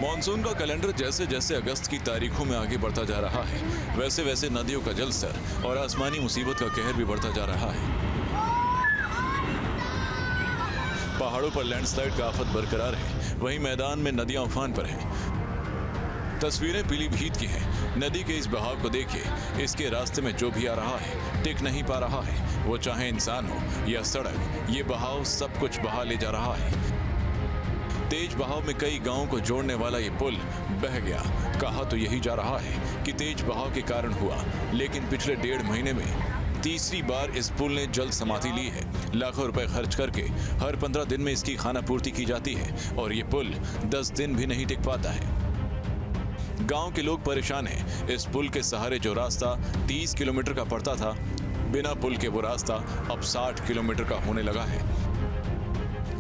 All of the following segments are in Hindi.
मॉनसून का कैलेंडर जैसे जैसे अगस्त की तारीखों में आगे बढ़ता जा रहा है, वैसे वैसे नदियों का जलस्तर और आसमानी मुसीबत का कहर भी बढ़ता जा रहा है। पहाड़ों पर लैंडस्लाइड का आफत बरकरार है, वहीं मैदान में नदियां उफान पर हैं। तस्वीरें पीलीभीत की हैं। नदी के इस बहाव को देखिए। इसके रास्ते में जो भी आ रहा है टिक नहीं पा रहा है, वो चाहे इंसान हो या सड़क, ये बहाव सब कुछ बहा ले जा रहा है। तेज बहाव में कई गांवों को जोड़ने वाला ये पुल बह गया। कहा तो यही जा रहा है कि तेज बहाव के कारण हुआ, लेकिन पिछले 1.5 महीने में तीसरी बार इस पुल ने जल समाधि ली है। लाखों रुपए खर्च करके हर 15 दिन में इसकी खाना पूर्ति की जाती है और ये पुल 10 दिन भी नहीं टिक पाता है। गांव के लोग परेशान हैं। इस पुल के सहारे जो रास्ता 30 किलोमीटर का पड़ता था, बिना पुल के वो रास्ता अब 60 किलोमीटर का होने लगा है।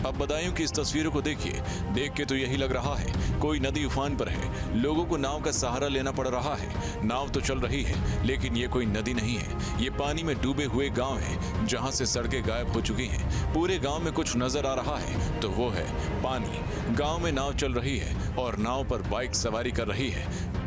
अब बदायूं की इस तस्वीरों को देखिए। देख के तो यही लग रहा है कोई नदी उफान पर है। लोगों को नाव का सहारा लेना पड़ रहा है। नाव तो चल रही है, लेकिन ये कोई नदी नहीं है। ये पानी में डूबे हुए गांव है, जहां से सड़कें गायब हो चुकी हैं। पूरे गांव में कुछ नजर आ रहा है तो वो है पानी। गांव में नाव चल रही है और नाव पर बाइक सवारी कर रही है।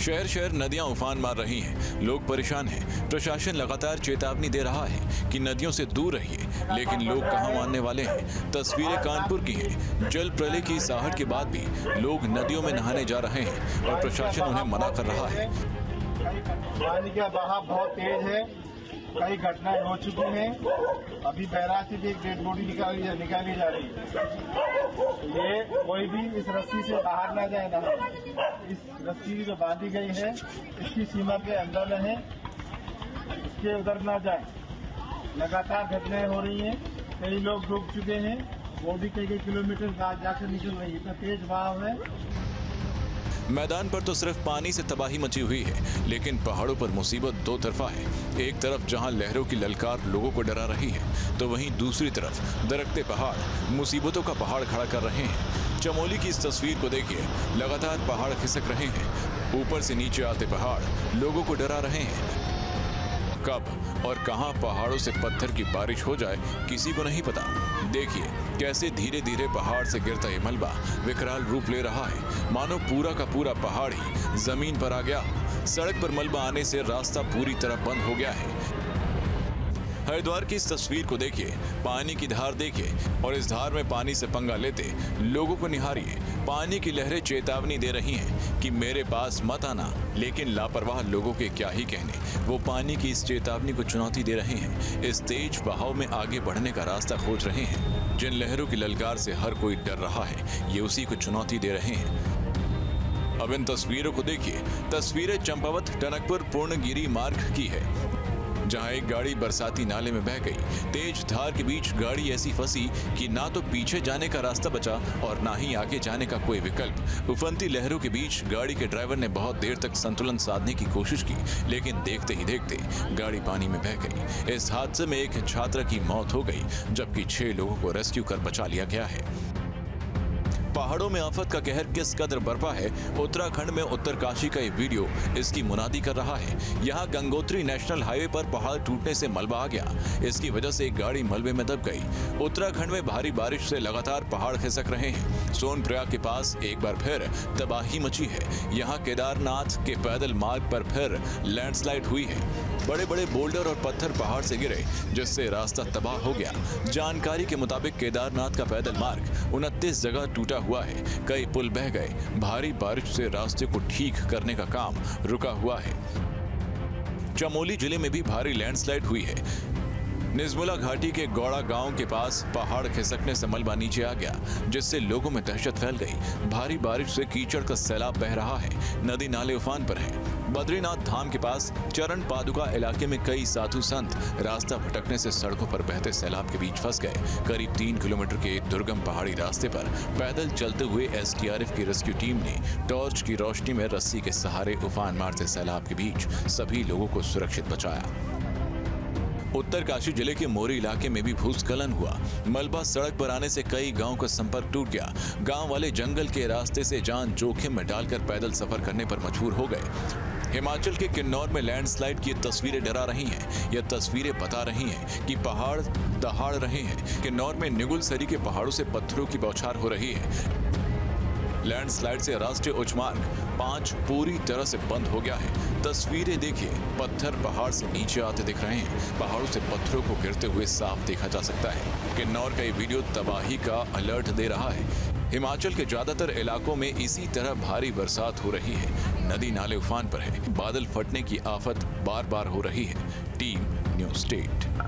शहर शहर नदियां उफान मार रही हैं। लोग परेशान हैं। प्रशासन लगातार चेतावनी दे रहा है कि नदियों से दूर रहिए, लेकिन लोग कहां मानने वाले हैं। तस्वीरें कानपुर की हैं। जल प्रलय की साहट के बाद भी लोग नदियों में नहाने जा रहे हैं और प्रशासन उन्हें मना कर रहा है। पानी का बहाव बहुत तेज है। कई घटनाएं हो चुकी हैं। अभी बैराज से भी एक डेड बॉडी निकाली जा रही है। ये कोई भी इस रस्सी से बाहर ना जाए ना। इस रस्सी जो बांधी गई है इसकी सीमा के अंदर रहे, इसके उधर ना जाए। लगातार घटनाएं हो रही हैं। कई लोग डूब चुके हैं। वो भी कई किलोमीटर जाकर निकल रही है। इतना तेज बहाव है। मैदान पर तो सिर्फ पानी से तबाही मची हुई है, लेकिन पहाड़ों पर मुसीबत दो तरफा है। एक तरफ जहां लहरों की ललकार लोगों को डरा रही है, तो वहीं दूसरी तरफ दरकते पहाड़ मुसीबतों का पहाड़ खड़ा कर रहे हैं। चमोली की इस तस्वीर को देखिए। लगातार पहाड़ खिसक रहे हैं। ऊपर से नीचे आते पहाड़ लोगों को डरा रहे हैं। कब और कहां पहाड़ों से पत्थर की बारिश हो जाए किसी को नहीं पता। देखिए कैसे धीरे धीरे पहाड़ से गिरता ये मलबा विकराल रूप ले रहा है, मानो पूरा का पूरा पहाड़ ही जमीन पर आ गया। सड़क पर मलबा आने से रास्ता पूरी तरह बंद हो गया है। हरिद्वार की इस तस्वीर को देखिए। पानी की धार देखिए और इस धार में पानी से पंगा लेते लोगों को निहारिए। पानी की लहरें चेतावनी दे रही हैं कि मेरे पास मत आना, लेकिन लापरवाह लोगों के क्या ही कहने। वो पानी की इस चेतावनी को चुनौती दे रहे हैं। इस तेज बहाव में आगे बढ़ने का रास्ता खोज रहे हैं। जिन लहरों की ललकार से हर कोई डर रहा है, ये उसी को चुनौती दे रहे हैं। अब इन तस्वीरों को देखिए। तस्वीरें चंपावत टनकपुर पूर्णगिरी मार्ग की है, जहां एक गाड़ी बरसाती नाले में बह गई। तेज धार के बीच गाड़ी ऐसी फंसी कि ना तो पीछे जाने का रास्ता बचा और ना ही आगे जाने का कोई विकल्प। उफनती लहरों के बीच गाड़ी के ड्राइवर ने बहुत देर तक संतुलन साधने की कोशिश की, लेकिन देखते ही देखते गाड़ी पानी में बह गई। इस हादसे में एक छात्रा की मौत हो गई, जबकि 6 लोगों को रेस्क्यू कर बचा लिया गया है। पहाड़ों में आफत का कहर किस कदर बरपा है, उत्तराखंड में उत्तरकाशी का ये वीडियो इसकी मुनादी कर रहा है। यहाँ गंगोत्री नेशनल हाईवे पर पहाड़ टूटने से मलबा आ गया। इसकी वजह से एक गाड़ी मलबे में दब गई। उत्तराखंड में भारी बारिश से लगातार पहाड़ खिसक रहे हैं। सोनप्रयाग के पास एक बार फिर तबाही मची है। यहाँ केदारनाथ के पैदल मार्ग पर फिर लैंडस्लाइड हुई है। बड़े बड़े बोल्डर और पत्थर पहाड़ से गिरे, जिससे रास्ता तबाह हो गया। जानकारी के मुताबिक केदारनाथ का पैदल मार्ग 29 जगह टूटा हुआ है। कई पुल बह गए। भारी बारिश से रास्ते को ठीक करने का काम रुका हुआ है। चमोली जिले में भी भारी लैंडस्लाइड हुई है। निजमुला घाटी के गौड़ा गांव के पास पहाड़ खिसकने से मलबा नीचे आ गया, जिससे लोगों में दहशत फैल गई। भारी बारिश से कीचड़ का सैलाब बह रहा है। नदी नाले उफान पर हैं। बद्रीनाथ धाम के पास चरण पादुका इलाके में कई साधु संत रास्ता भटकने से सड़कों पर बहते सैलाब के बीच फंस गए। करीब 3 किलोमीटर के एक दुर्गम पहाड़ी रास्ते पर पैदल चलते हुए एसडीआरएफ की रेस्क्यू टीम ने टॉर्च की रोशनी में रस्सी के सहारे उफान मारते सैलाब के बीच सभी लोगों को सुरक्षित बचाया। उत्तरकाशी जिले के मोरी इलाके में भी भूस्खलन हुआ। मलबा सड़क पर आने से कई गांव का संपर्क टूट गया। गांव वाले जंगल के रास्ते से जान जोखिम में डालकर पैदल सफर करने पर मजबूर हो गए। हिमाचल के किन्नौर में लैंडस्लाइड की तस्वीरें डरा रही हैं। यह तस्वीरें बता रही हैं कि पहाड़ दहाड़ रहे हैं। किन्नौर में निगुल सरी के पहाड़ों से पत्थरों की बौछार हो रही है। लैंडस्लाइड से राष्ट्रीय उच्च मार्ग 5 पूरी तरह से बंद हो गया है। तस्वीरें देखिए, पत्थर पहाड़ से नीचे आते दिख रहे हैं। पहाड़ों से पत्थरों को गिरते हुए साफ देखा जा सकता है। किन्नौर का ये वीडियो तबाही का अलर्ट दे रहा है। हिमाचल के ज्यादातर इलाकों में इसी तरह भारी बरसात हो रही है। नदी नाले उफान पर है। बादल फटने की आफत बार बार हो रही है। Team news state.